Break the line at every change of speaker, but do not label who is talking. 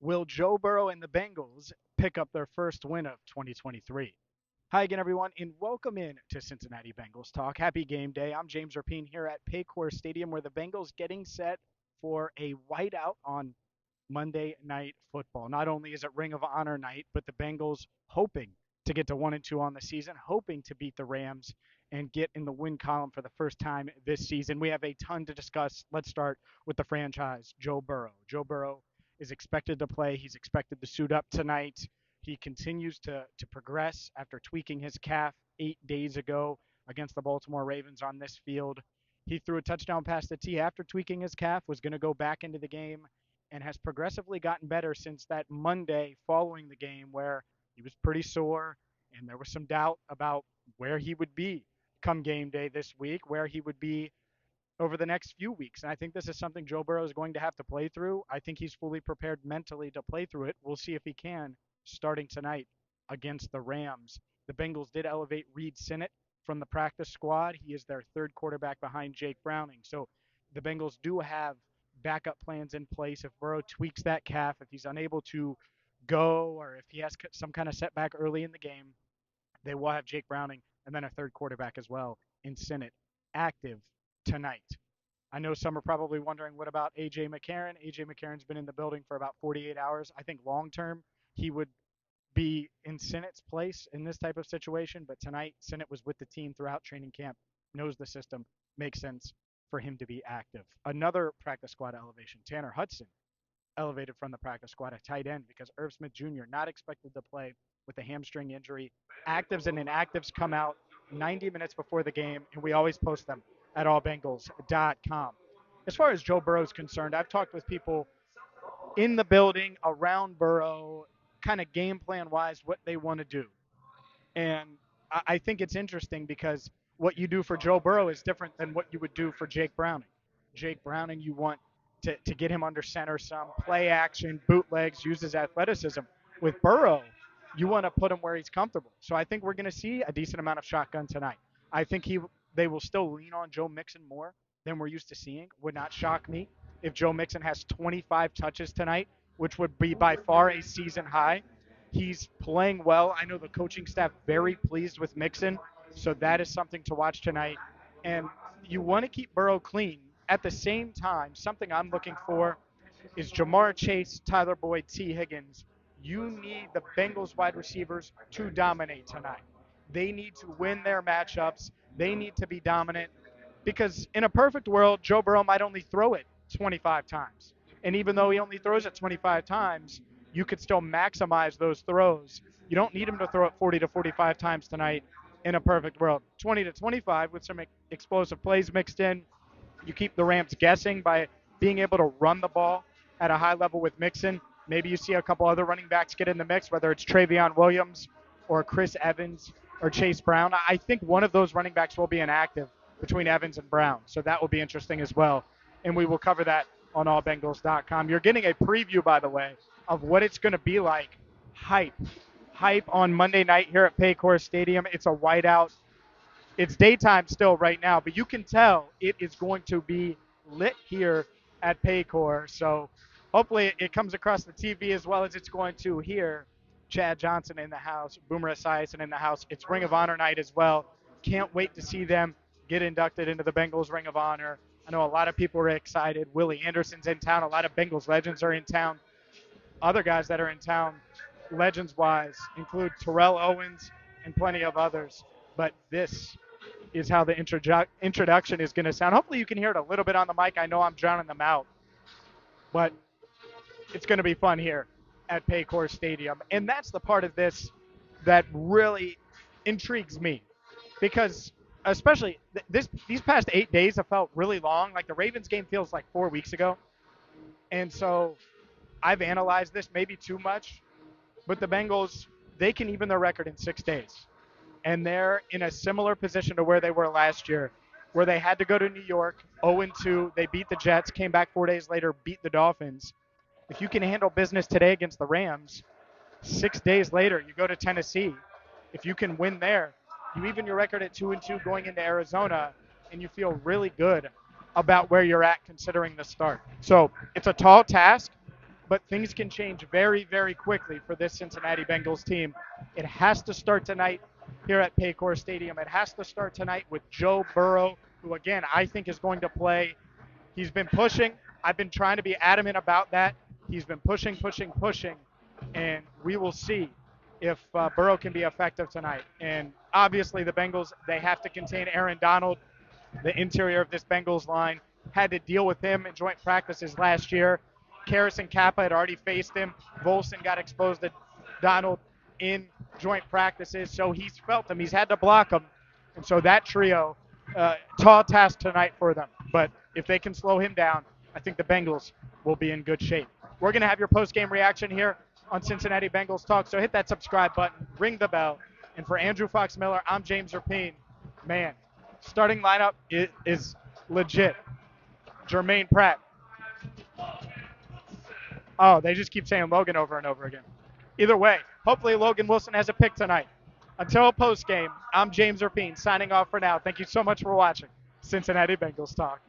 Will Joe Burrow and the Bengals pick up their first win of 2023? Hi again, everyone, and welcome in to Cincinnati Bengals Talk. Happy game day. I'm James Rapien here at Paycor Stadium, where the Bengals getting set for a whiteout on Monday Night Football. Not only is it Ring of Honor night, but the Bengals hoping to get to 1-2 on the season, hoping to beat the Rams and get in the win column for the first time this season. We have a ton to discuss. Let's start with the franchise, Joe Burrow. Joe Burrow is expected to play. He's expected to suit up tonight. He continues to progress after tweaking his calf 8 days ago against the Baltimore Ravens on this field. He threw a touchdown pass to T after tweaking his calf, was going to go back into the game, and has progressively gotten better since that Monday following the game where he was pretty sore and there was some doubt about where he would be come game day this week, where he would be over the next few weeks. And I think this is something Joe Burrow is going to have to play through. I think he's fully prepared mentally to play through it. We'll see if he can starting tonight against the Rams. The Bengals did elevate Reed Sinnett from the practice squad. He is their third quarterback behind Jake Browning. So the Bengals do have backup plans in place if Burrow tweaks that calf, if he's unable to go, or if he has some kind of setback early in the game. They will have Jake Browning and then a third quarterback as well in Sinnett active tonight. I know some are probably wondering, what about A.J. McCarron? A.J. McCarron's been in the building for about 48 hours. I think long term he would be in Sinnett's place in this type of situation, but tonight Sinnett was with the team throughout training camp, knows the system, makes sense for him to be active. Another practice squad elevation, Tanner Hudson, elevated from the practice squad at tight end because Irv Smith Jr. not expected to play with a hamstring injury. Actives and inactives come out 90 minutes before the game, and we always post them at allbengals.com. As far as Joe Burrow is concerned, I've talked with people in the building around Burrow, kind of game plan wise, what they want to do. And I think it's interesting because what you do for Joe Burrow is different than what you would do for Jake Browning. Jake Browning, you want to get him under center some, play action, bootlegs, use his athleticism. With Burrow, you want to put him where he's comfortable. So I think we're going to see a decent amount of shotgun tonight. I think they will still lean on Joe Mixon more than we're used to seeing. Would not shock me if Joe Mixon has 25 touches tonight, which would be by far a season high. He's playing well. I know the coaching staff very pleased with Mixon, so that is something to watch tonight. And you want to keep Burrow clean. At the same time, something I'm looking for is Jamar Chase, Tyler Boyd, T. Higgins. You need the Bengals wide receivers to dominate tonight. They need to win their matchups. They need to be dominant because in a perfect world, Joe Burrow might only throw it 25 times. And even though he only throws it 25 times, you could still maximize those throws. You don't need him to throw it 40 to 45 times tonight in a perfect world. 20 to 25 with some explosive plays mixed in. You keep the Rams guessing by being able to run the ball at a high level with Mixon. Maybe you see a couple other running backs get in the mix, whether it's Travion Williams or Chris Evans or Chase Brown. I think one of those running backs will be inactive between Evans and Brown, so that will be interesting as well. And we will cover that on allbengals.com. You're getting a preview, by the way, of what it's going to be like. Hype on Monday night here at Paycor Stadium. It's a whiteout. It's daytime still right now, but you can tell it is going to be lit here at Paycor. So hopefully it comes across the TV as well as it's going to here. Chad Johnson in the house, Boomer Esiason in the house. It's Ring of Honor night as well. Can't wait to see them get inducted into the Bengals Ring of Honor. I know a lot of people are excited. Willie Anderson's in town. A lot of Bengals legends are in town. Other guys that are in town, legends-wise, include Terrell Owens and plenty of others. But this is how the introduction is going to sound. Hopefully you can hear it a little bit on the mic. I know I'm drowning them out, but it's going to be fun here at Paycor Stadium. And that's the part of this that really intrigues me because especially these past 8 days have felt really long. Like the Ravens game feels like 4 weeks ago. And so I've analyzed this maybe too much, but the Bengals, they can even their record in 6 days. And they're in a similar position to where they were last year, where they had to go to New York 0-2. They beat the Jets, came back 4 days later, beat the Dolphins. If you can handle business today against the Rams, 6 days later, you go to Tennessee. If you can win there, you even your record at 2-2 going into Arizona, and you feel really good about where you're at considering the start. So it's a tall task, but things can change very, very quickly for this Cincinnati Bengals team. It has to start tonight here at Paycor Stadium. It has to start tonight with Joe Burrow, who, again, I think is going to play. He's been pushing. I've been trying to be adamant about that. He's been pushing, pushing, pushing, and we will see if Burrow can be effective tonight. And obviously, the Bengals, they have to contain Aaron Donald. The interior of this Bengals line had to deal with him in joint practices last year. Karras and Kappa had already faced him. Volson got exposed to Donald in joint practices, so he's felt him. He's had to block him. And so that trio, tall task tonight for them. But if they can slow him down, I think the Bengals will be in good shape. We're going to have your post-game reaction here on Cincinnati Bengals Talk, so hit that subscribe button, ring the bell. And for Andrew Fox Miller, I'm James Rapien. Man, starting lineup is legit. Jermaine Pratt. Oh, they just keep saying Logan over and over again. Either way, hopefully Logan Wilson has a pick tonight. Until post-game, I'm James Rapien signing off for now. Thank you so much for watching Cincinnati Bengals Talk.